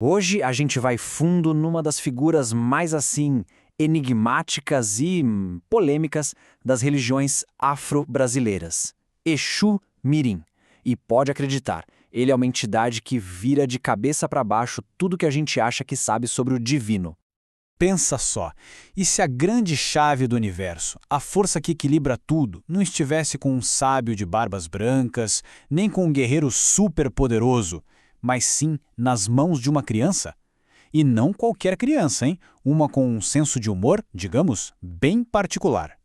Hoje a gente vai fundo numa das figuras mais assim enigmáticas e polêmicas das religiões afro-brasileiras, Exu Mirim. E pode acreditar, ele é uma entidade que vira de cabeça para baixo tudo que a gente acha que sabe sobre o divino. Pensa só, e se a grande chave do universo, a força que equilibra tudo, não estivesse com um sábio de barbas brancas, nem com um guerreiro superpoderoso, mas sim nas mãos de uma criança? E não qualquer criança, hein? Uma com um senso de humor, digamos, bem particular.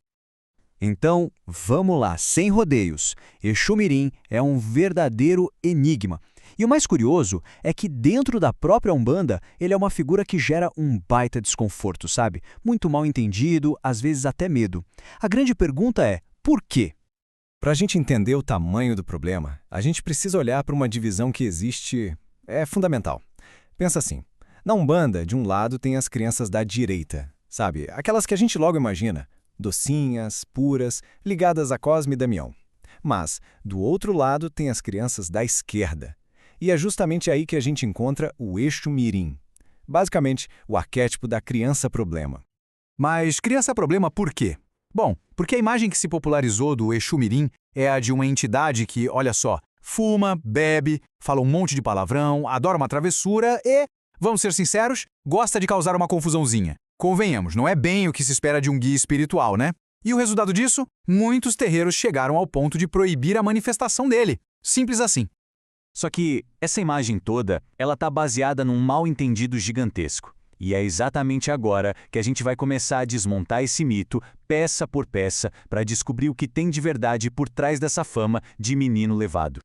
Então, vamos lá, sem rodeios. Exu Mirim é um verdadeiro enigma. E o mais curioso é que dentro da própria Umbanda, ele é uma figura que gera um baita desconforto, sabe? Muito mal entendido, às vezes até medo. A grande pergunta é, por quê? Para a gente entender o tamanho do problema, a gente precisa olhar para uma divisão que existe, é fundamental. Pensa assim, na Umbanda, de um lado tem as crianças da direita, sabe? Aquelas que a gente logo imagina, docinhas, puras, ligadas a Cosme e Damião. Mas, do outro lado, tem as crianças da esquerda. E é justamente aí que a gente encontra o Exu Mirim. Basicamente, o arquétipo da criança-problema. Mas criança-problema por quê? Bom, porque a imagem que se popularizou do Exu Mirim é a de uma entidade que, olha só, fuma, bebe, fala um monte de palavrão, adora uma travessura e, vamos ser sinceros, gosta de causar uma confusãozinha. Convenhamos, não é bem o que se espera de um guia espiritual, né? E o resultado disso? Muitos terreiros chegaram ao ponto de proibir a manifestação dele. Simples assim. Só que essa imagem toda, ela tá baseada num mal-entendido gigantesco. E é exatamente agora que a gente vai começar a desmontar esse mito, peça por peça, para descobrir o que tem de verdade por trás dessa fama de menino levado.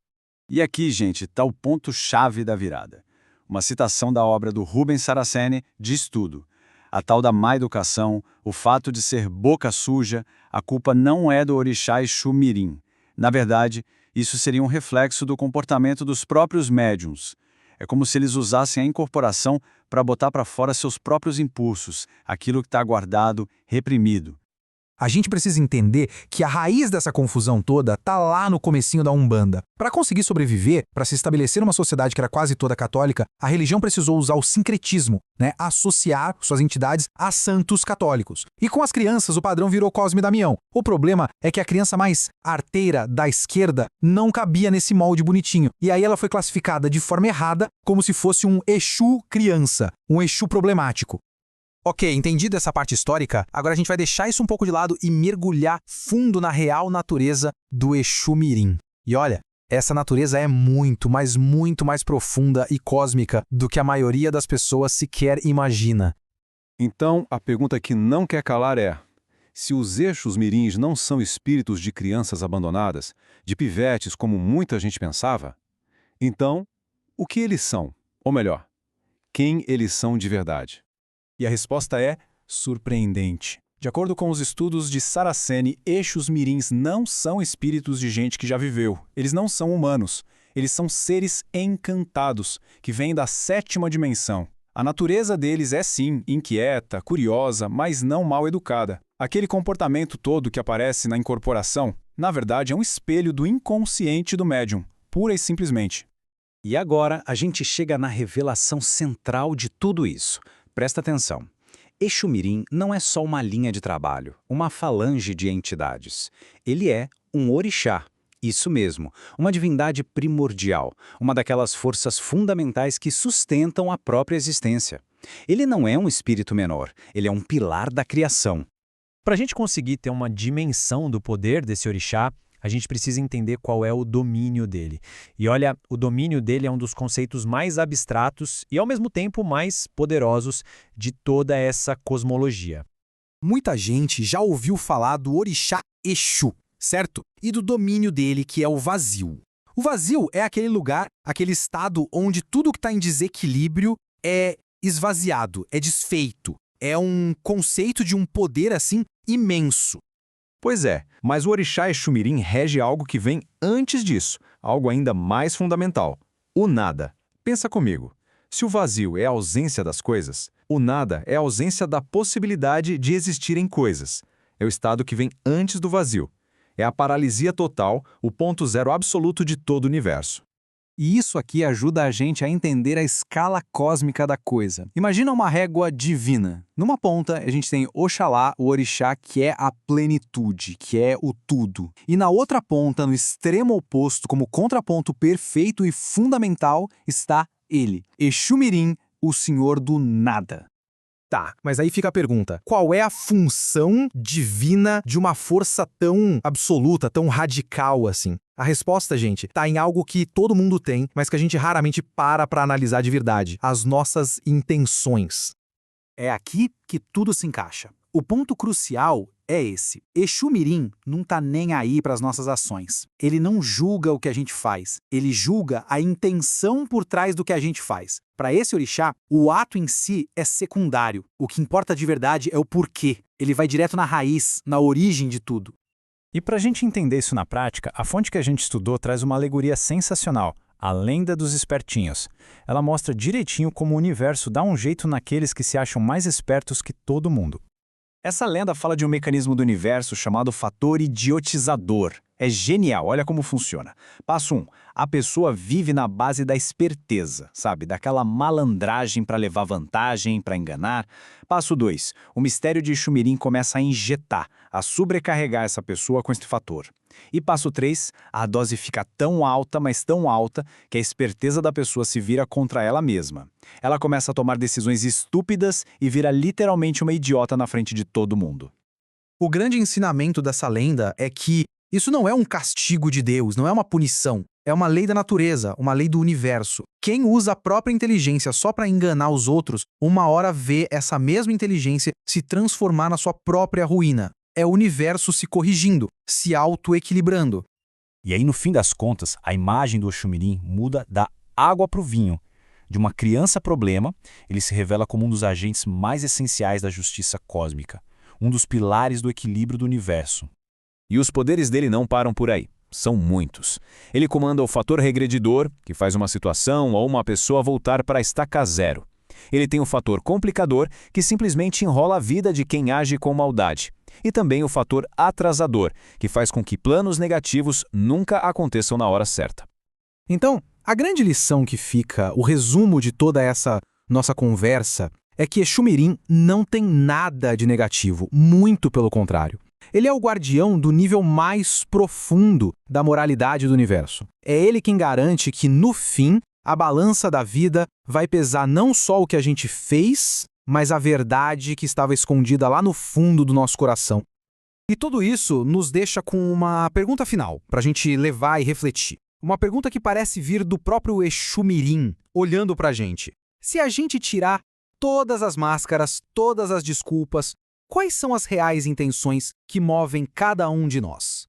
E aqui, gente, está o ponto-chave da virada. Uma citação da obra do Rubens Saraceni diz tudo. A tal da má educação, o fato de ser boca suja, a culpa não é do orixá Exu Mirim. Na verdade, isso seria um reflexo do comportamento dos próprios médiuns. É como se eles usassem a incorporação para botar para fora seus próprios impulsos, aquilo que está guardado, reprimido. A gente precisa entender que a raiz dessa confusão toda tá lá no comecinho da Umbanda. Para conseguir sobreviver, para se estabelecer numa sociedade que era quase toda católica, a religião precisou usar o sincretismo, associar suas entidades a santos católicos. E com as crianças, o padrão virou Cosme e Damião. O problema é que a criança mais arteira da esquerda não cabia nesse molde bonitinho. E aí ela foi classificada de forma errada, como se fosse um Exu criança, um Exu problemático. Ok, entendido essa parte histórica, agora a gente vai deixar isso um pouco de lado e mergulhar fundo na real natureza do Exu Mirim. E olha, essa natureza é muito, mas muito mais profunda e cósmica do que a maioria das pessoas sequer imagina. Então, a pergunta que não quer calar é: se os Exus Mirins não são espíritos de crianças abandonadas, de pivetes como muita gente pensava, então, o que eles são? Ou melhor, quem eles são de verdade? E a resposta é surpreendente. De acordo com os estudos de Saraceni, Exus Mirins não são espíritos de gente que já viveu. Eles não são humanos. Eles são seres encantados, que vêm da 7ª dimensão. A natureza deles é sim inquieta, curiosa, mas não mal educada. Aquele comportamento todo que aparece na incorporação, na verdade é um espelho do inconsciente do médium, pura e simplesmente. E agora a gente chega na revelação central de tudo isso. Presta atenção. Exu Mirim não é só uma linha de trabalho, uma falange de entidades. Ele é um orixá. Isso mesmo, uma divindade primordial, uma daquelas forças fundamentais que sustentam a própria existência. Ele não é um espírito menor, ele é um pilar da criação. Para a gente conseguir ter uma dimensão do poder desse orixá, a gente precisa entender qual é o domínio dele. E olha, o domínio dele é um dos conceitos mais abstratos e, ao mesmo tempo, mais poderosos de toda essa cosmologia. Muita gente já ouviu falar do orixá Exu, certo? E do domínio dele, que é o vazio. O vazio é aquele lugar, aquele estado onde tudo que está em desequilíbrio é esvaziado, é desfeito. É um conceito de um poder, assim, imenso. Pois é, mas o orixá Exu Mirim rege algo que vem antes disso, algo ainda mais fundamental: o nada. Pensa comigo, se o vazio é a ausência das coisas, o nada é a ausência da possibilidade de existirem coisas. É o estado que vem antes do vazio. É a paralisia total, o ponto zero absoluto de todo o universo. E isso aqui ajuda a gente a entender a escala cósmica da coisa. Imagina uma régua divina. Numa ponta, a gente tem Oxalá, o orixá, que é a plenitude, que é o tudo. E na outra ponta, no extremo oposto, como contraponto perfeito e fundamental, está ele, Exu Mirim, o senhor do nada. Tá, mas aí fica a pergunta: qual é a função divina de uma força tão absoluta, tão radical assim? A resposta, gente, tá em algo que todo mundo tem, mas que a gente raramente para analisar de verdade: as nossas intenções. É aqui que tudo se encaixa. O ponto crucial é esse. Exu Mirim não tá nem aí para as nossas ações. Ele não julga o que a gente faz. Ele julga a intenção por trás do que a gente faz. Para esse orixá, o ato em si é secundário. O que importa de verdade é o porquê. Ele vai direto na raiz, na origem de tudo. E para a gente entender isso na prática, a fonte que a gente estudou traz uma alegoria sensacional, a lenda dos espertinhos. Ela mostra direitinho como o universo dá um jeito naqueles que se acham mais espertos que todo mundo. Essa lenda fala de um mecanismo do universo chamado fator idiotizador. É genial, olha como funciona. Passo 1. A pessoa vive na base da esperteza, sabe? Daquela malandragem para levar vantagem, para enganar. Passo 2. O mistério de Exu Mirim começa a injetar, a sobrecarregar essa pessoa com este fator. E passo 3, a dose fica tão alta, mas tão alta, que a esperteza da pessoa se vira contra ela mesma. Ela começa a tomar decisões estúpidas e vira literalmente uma idiota na frente de todo mundo. O grande ensinamento dessa lenda é que isso não é um castigo de Deus, não é uma punição. É uma lei da natureza, uma lei do universo. Quem usa a própria inteligência só para enganar os outros, uma hora vê essa mesma inteligência se transformar na sua própria ruína. É o universo se corrigindo, se auto-equilibrando. E aí, no fim das contas, a imagem do Exu Mirim muda da água para o vinho. De uma criança problema, ele se revela como um dos agentes mais essenciais da justiça cósmica, um dos pilares do equilíbrio do universo. E os poderes dele não param por aí. São muitos. Ele comanda o fator regredidor, que faz uma situação ou uma pessoa voltar para a estaca zero. Ele tem o fator complicador, que simplesmente enrola a vida de quem age com maldade. E também o fator atrasador, que faz com que planos negativos nunca aconteçam na hora certa. Então, a grande lição que fica, o resumo de toda essa nossa conversa, é que Exu Mirim não tem nada de negativo, muito pelo contrário. Ele é o guardião do nível mais profundo da moralidade do universo. É ele quem garante que, no fim, a balança da vida vai pesar não só o que a gente fez, mas a verdade que estava escondida lá no fundo do nosso coração. E tudo isso nos deixa com uma pergunta final, para a gente levar e refletir. Uma pergunta que parece vir do próprio Exu Mirim, olhando para a gente. Se a gente tirar todas as máscaras, todas as desculpas, quais são as reais intenções que movem cada um de nós?